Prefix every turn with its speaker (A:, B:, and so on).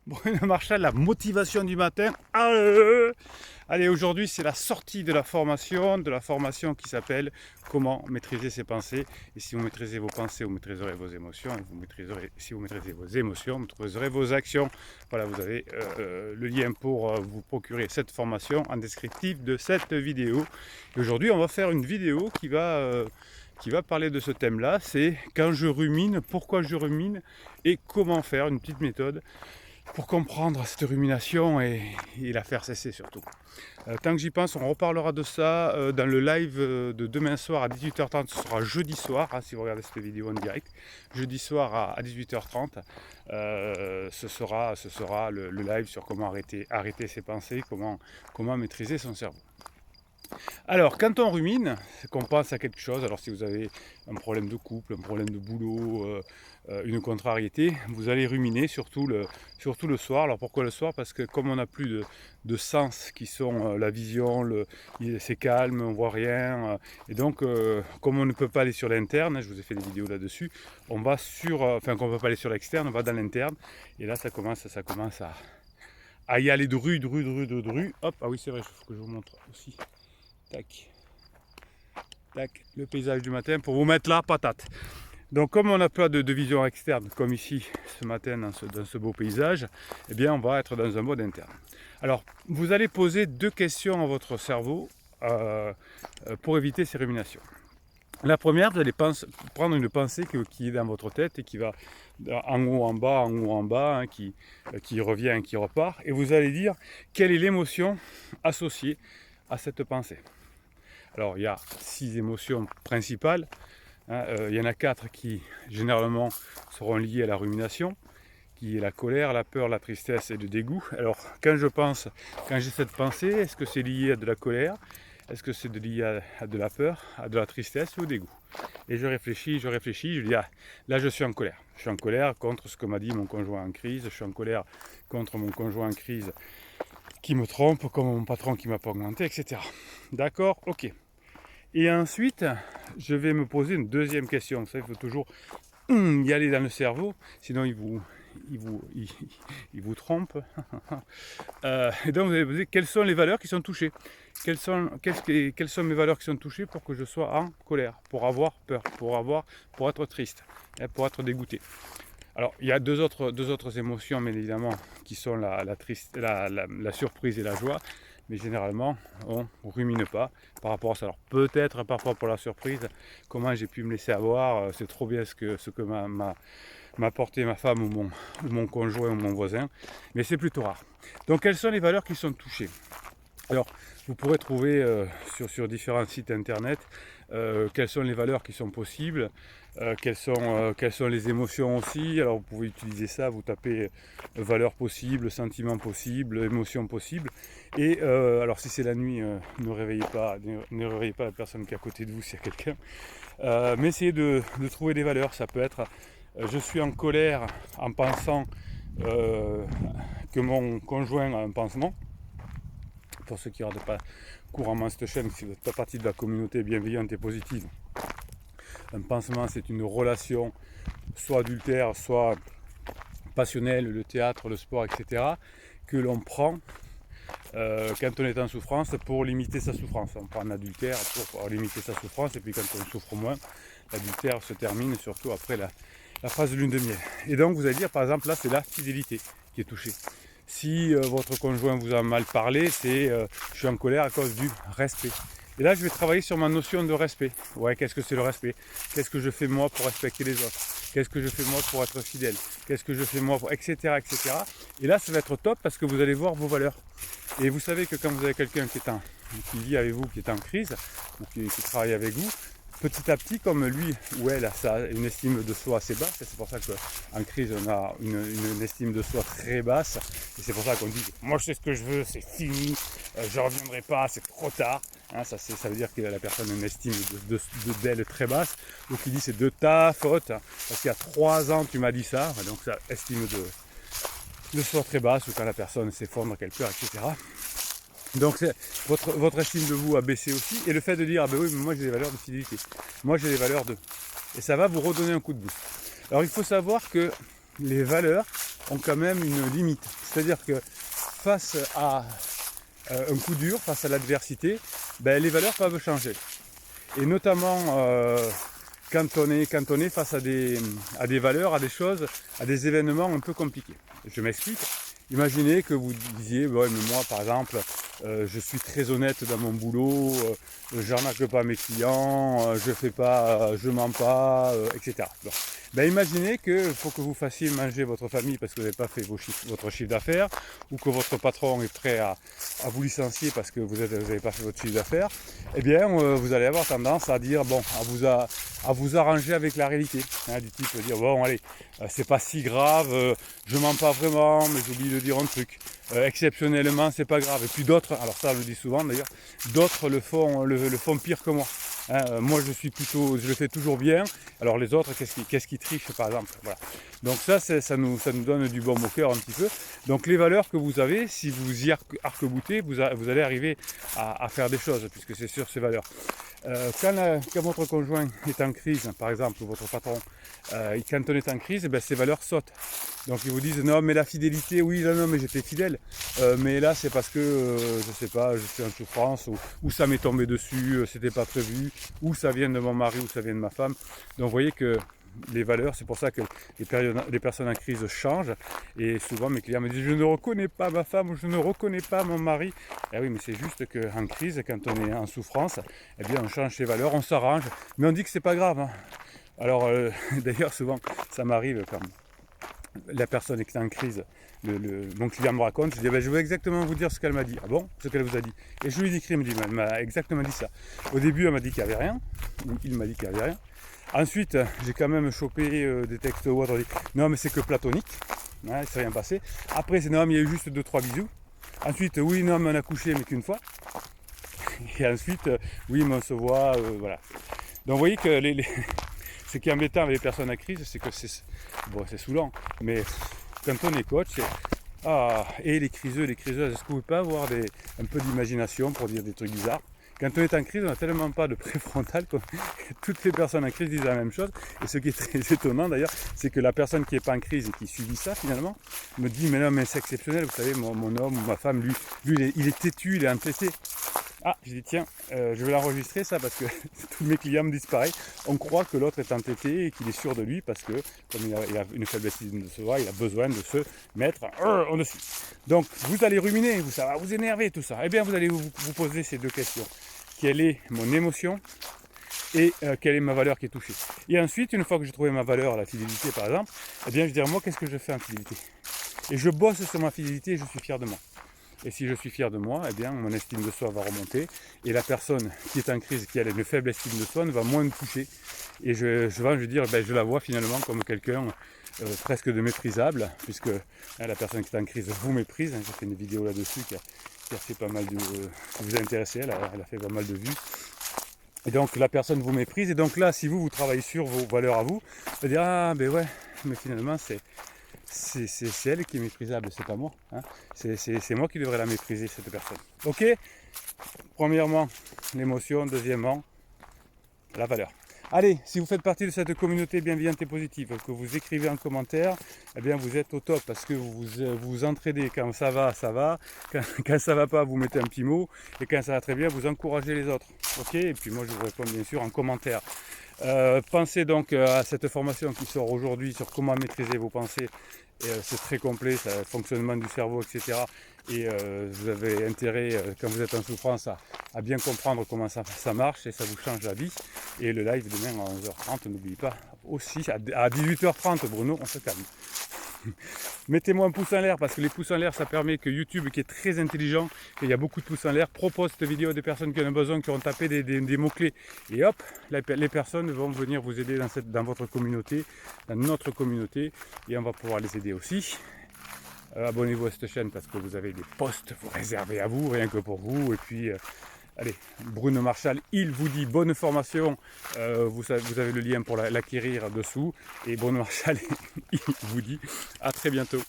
A: Bruno Marchal, la motivation du matin. Allez, aujourd'hui c'est la sortie de la formation qui s'appelle Comment maîtriser ses pensées. Et si vous maîtrisez vos pensées, vous maîtriserez vos émotions. Et si vous maîtrisez vos émotions, vous maîtriserez vos actions. Voilà, vous avez le lien pour vous procurer cette formation en descriptif de cette vidéo. Et aujourd'hui, on va faire une vidéo qui va parler de ce thème-là. C'est quand je rumine, pourquoi je rumine et comment faire, une petite méthode pour comprendre cette rumination et la faire cesser surtout. Tant que j'y pense, on reparlera de ça dans le live de demain soir à 18h30. Ce sera jeudi soir, si vous regardez cette vidéo en direct. Jeudi soir à 18h30, ce sera le live sur comment arrêter ses pensées, comment maîtriser son cerveau. Alors, quand on rumine, c'est qu'on pense à quelque chose. Alors, si vous avez un problème de couple, un problème de boulot, une contrariété, vous allez ruminer, surtout le soir. Alors, pourquoi le soir? Parce que comme on n'a plus de sens qui sont la vision, c'est calme, on voit rien. Et donc, comme on ne peut pas aller sur l'interne, je vous ai fait des vidéos là-dessus, on va qu'on ne peut pas aller sur l'externe, on va dans l'interne. Et là, ça commence à y aller dru. Hop, ah oui, c'est vrai, il faut que je vous montre aussi. Tac, le paysage du matin pour vous mettre la patate. Donc comme on n'a pas de vision externe, comme ici ce matin dans ce beau paysage, eh bien on va être dans un mode interne. Alors vous allez poser deux questions à votre cerveau pour éviter ces ruminations. La première, vous allez prendre une pensée qui est dans votre tête et qui va en haut, en bas, qui revient, qui repart, et vous allez dire quelle est l'émotion associée à cette pensée. Alors il y a 6 émotions principales, il y en a 4 qui généralement seront liées à la rumination, qui est la colère, la peur, la tristesse et le dégoût. Alors quand j'ai cette pensée, est-ce que c'est lié à de la colère? Est-ce que c'est lié à de la peur, à de la tristesse ou au dégoût? Et je réfléchis, je dis là je suis en colère. Je suis en colère contre ce que m'a dit mon conjoint en crise, je suis en colère contre mon conjoint en crise qui me trompe, comme mon patron qui m'a pas augmenté, etc. D'accord? Ok. Et ensuite, je vais me poser une deuxième question. Ça, il faut toujours y aller dans le cerveau, sinon il vous trompe. Et donc vous allez poser quelles sont les valeurs qui sont touchées. Quelles sont mes valeurs qui sont touchées pour que je sois en colère, pour avoir peur, pour être triste, pour être dégoûté. Alors il y a deux autres émotions, bien évidemment, qui sont la surprise et la joie. Mais généralement, on ne rumine pas par rapport à ça. Alors peut-être parfois pour la surprise, comment j'ai pu me laisser avoir, c'est trop bien ce que m'a apporté ma femme ou mon conjoint ou mon voisin, mais c'est plutôt rare. Donc quelles sont les valeurs qui sont touchées? Alors vous pourrez trouver sur différents sites internet quelles sont les valeurs qui sont possibles, quelles sont les émotions aussi. Alors vous pouvez utiliser ça, vous tapez valeurs possibles, sentiments possibles, émotions possibles. Et alors si c'est la nuit, ne réveillez pas la personne qui est à côté de vous s'il y a quelqu'un. Mais essayez de trouver des valeurs. Ça peut être je suis en colère en pensant que mon conjoint a un pansement. Pour ceux qui ne regardent pas couramment cette chaîne, si vous êtes pas partie de la communauté bienveillante et positive, un pansement c'est une relation soit adultère, soit passionnelle, le théâtre, le sport, etc., que l'on prend quand on est en souffrance pour limiter sa souffrance. On prend un adultère pour limiter sa souffrance, et puis quand on souffre moins, l'adultère se termine surtout après la phase de lune de miel. Et donc vous allez dire, par exemple, là c'est la fidélité qui est touchée. Si votre conjoint vous a mal parlé, c'est je suis en colère à cause du respect. Et là, je vais travailler sur ma notion de respect. Ouais, qu'est-ce que c'est le respect? Qu'est-ce que je fais moi pour respecter les autres? Qu'est-ce que je fais moi pour être fidèle? Qu'est-ce que je fais moi pour... etc., etc. Et là, ça va être top parce que vous allez voir vos valeurs. Et vous savez que quand vous avez quelqu'un qui vit avec vous, qui est en crise, ou qui travaille avec vous, petit à petit, comme lui ou elle a une estime de soi assez basse, et c'est pour ça qu'en crise on a une estime de soi très basse, et c'est pour ça qu'on dit moi je sais ce que je veux, c'est fini, je ne reviendrai pas, c'est trop tard. Ça veut dire que la personne a une estime d'elle très basse, donc il dit c'est de ta faute, parce qu'il y a 3 ans tu m'as dit ça, donc ça estime de soi très basse, ou quand la personne s'effondre, qu'elle pleure, etc. Donc votre estime de vous a baissé aussi, et le fait de dire ah ben oui mais moi j'ai des valeurs de fidélité, moi j'ai des valeurs de, et ça va vous redonner un coup de boost. Alors il faut savoir que les valeurs ont quand même une limite. C'est-à-dire que face à un coup dur, face à l'adversité, les valeurs peuvent changer. Et notamment quand on est face à des valeurs, à des choses, à des événements un peu compliqués. Je m'explique. Imaginez que vous disiez, ouais, mais moi par exemple, je suis très honnête dans mon boulot, j'arnaque pas mes clients, je mens pas, etc. Bon. Imaginez qu'il faut que vous fassiez manger votre famille parce que vous n'avez pas fait votre chiffre d'affaires, ou que votre patron est prêt à vous licencier parce que vous n'avez pas fait votre chiffre d'affaires. Eh bien, vous allez avoir tendance à dire, bon, à vous arranger avec la réalité. Hein, du type dire, bon, allez, c'est pas si grave, je mens pas vraiment, mais j'oublie de dire un truc. Exceptionnellement, c'est pas grave. Et puis d'autres, alors ça, je le dis souvent d'ailleurs, d'autres le font pire que moi. Hein, moi je le fais toujours bien, alors les autres qu'est-ce qui trichent par exemple, voilà. Donc ça nous donne du baume au cœur un petit peu. Donc les valeurs que vous avez, si vous y arc-boutez, vous allez arriver à faire des choses, puisque c'est sur ces valeurs. Quand votre conjoint est en crise, par exemple, ou votre patron, quand on est en crise, ces valeurs sautent. Donc ils vous disent, non mais la fidélité, oui, non mais j'étais fidèle, mais là c'est parce que, je sais pas, je suis en souffrance, ou ça m'est tombé dessus, c'était pas prévu, ou ça vient de mon mari, ou ça vient de ma femme. Donc vous voyez que les valeurs, c'est pour ça que les personnes en crise changent, et souvent mes clients me disent, je ne reconnais pas ma femme, ou je ne reconnais pas mon mari. Eh oui, mais c'est juste qu'en crise, quand on est en souffrance, eh bien on change ses valeurs, on s'arrange, mais on dit que c'est pas grave. Hein. Alors d'ailleurs souvent ça m'arrive quand la personne est en crise, mon client me raconte, je dis je veux exactement vous dire ce qu'elle m'a dit. Ah bon, ce qu'elle vous a dit. Et je lui décris, il me dit, elle m'a exactement dit ça. Au début elle m'a dit qu'il n'y avait rien, ou il m'a dit qu'il n'y avait rien. Ensuite j'ai quand même chopé des textes ou autres, dit non mais c'est que platonique, hein, il s'est rien passé. Après c'est non mais il y a eu juste 2-3 bisous. Ensuite oui non mais on a couché mais qu'une fois. Et ensuite oui mais on se voit, voilà. Donc vous voyez que ce qui est embêtant avec les personnes à crise, c'est que c'est saoulant, mais quand on est coach, et les criseuses, est-ce que vous pouvez pas avoir un peu d'imagination pour dire des trucs bizarres? Quand on est en crise, on n'a tellement pas de préfrontal que toutes les personnes en crise disent la même chose. Et ce qui est très étonnant d'ailleurs, c'est que la personne qui n'est pas en crise et qui subit ça finalement, me dit mais non mais c'est exceptionnel, vous savez, mon homme ou ma femme, lui il est têtu, il est entêté. Ah, j'ai dit tiens, je vais l'enregistrer ça parce que tous mes clients me disent pareil. On croit que l'autre est entêté et qu'il est sûr de lui parce que comme il a une faible estime de soi, il a besoin de se mettre en dessus. Donc vous allez ruminer, ça va vous énerver tout ça. Eh bien vous allez vous poser ces deux questions. Quelle est mon émotion et quelle est ma valeur qui est touchée. Et ensuite, une fois que j'ai trouvé ma valeur, la fidélité par exemple, eh bien je dirais moi qu'est-ce que je fais en fidélité. Et je bosse sur ma fidélité et je suis fier de moi. Et si je suis fier de moi, eh bien mon estime de soi va remonter et la personne qui est en crise, qui a une faible estime de soi, ne va moins me toucher. Et je la vois finalement comme quelqu'un presque de méprisable, puisque la personne qui est en crise vous méprise. J'ai fait une vidéo là-dessus qui a fait pas mal de... qui vous a intéressé, elle a fait pas mal de vues. Et donc la personne vous méprise. Et donc là, si vous travaillez sur vos valeurs à vous, vous dire ah ben ouais, mais finalement c'est elle qui est méprisable, c'est pas moi. Hein. C'est moi qui devrais la mépriser, cette personne. Ok. Premièrement, l'émotion. Deuxièmement, la valeur. Allez, si vous faites partie de cette communauté bienveillante et positive, que vous écrivez en commentaire, eh bien vous êtes au top parce que vous entraidez. Quand ça va, ça va. Quand ça va pas, vous mettez un petit mot. Et quand ça va très bien, vous encouragez les autres. Ok. Et puis moi, je vous réponds bien sûr en commentaire. Pensez donc à cette formation qui sort aujourd'hui sur comment maîtriser vos pensées. C'est très complet, le fonctionnement du cerveau, etc. Et vous avez intérêt, quand vous êtes en souffrance, à bien comprendre comment ça marche et ça vous change la vie. Et le live demain à 11h30, n'oubliez pas, aussi à 18h30, Bruno, on se calme. Mettez-moi un pouce en l'air parce que les pouces en l'air ça permet que YouTube qui est très intelligent, qu'il y a beaucoup de pouces en l'air, propose cette vidéo à des personnes qui en ont besoin, qui ont tapé des mots-clés et hop, les personnes vont venir vous aider dans votre communauté, dans notre communauté et on va pouvoir les aider aussi. Abonnez-vous à cette chaîne parce que vous avez des posts vous réservés à vous, rien que pour vous et puis allez, Bruno Marchal, il vous dit bonne formation, vous avez le lien pour l'acquérir dessous et Bruno Marchal, il vous dit à très bientôt.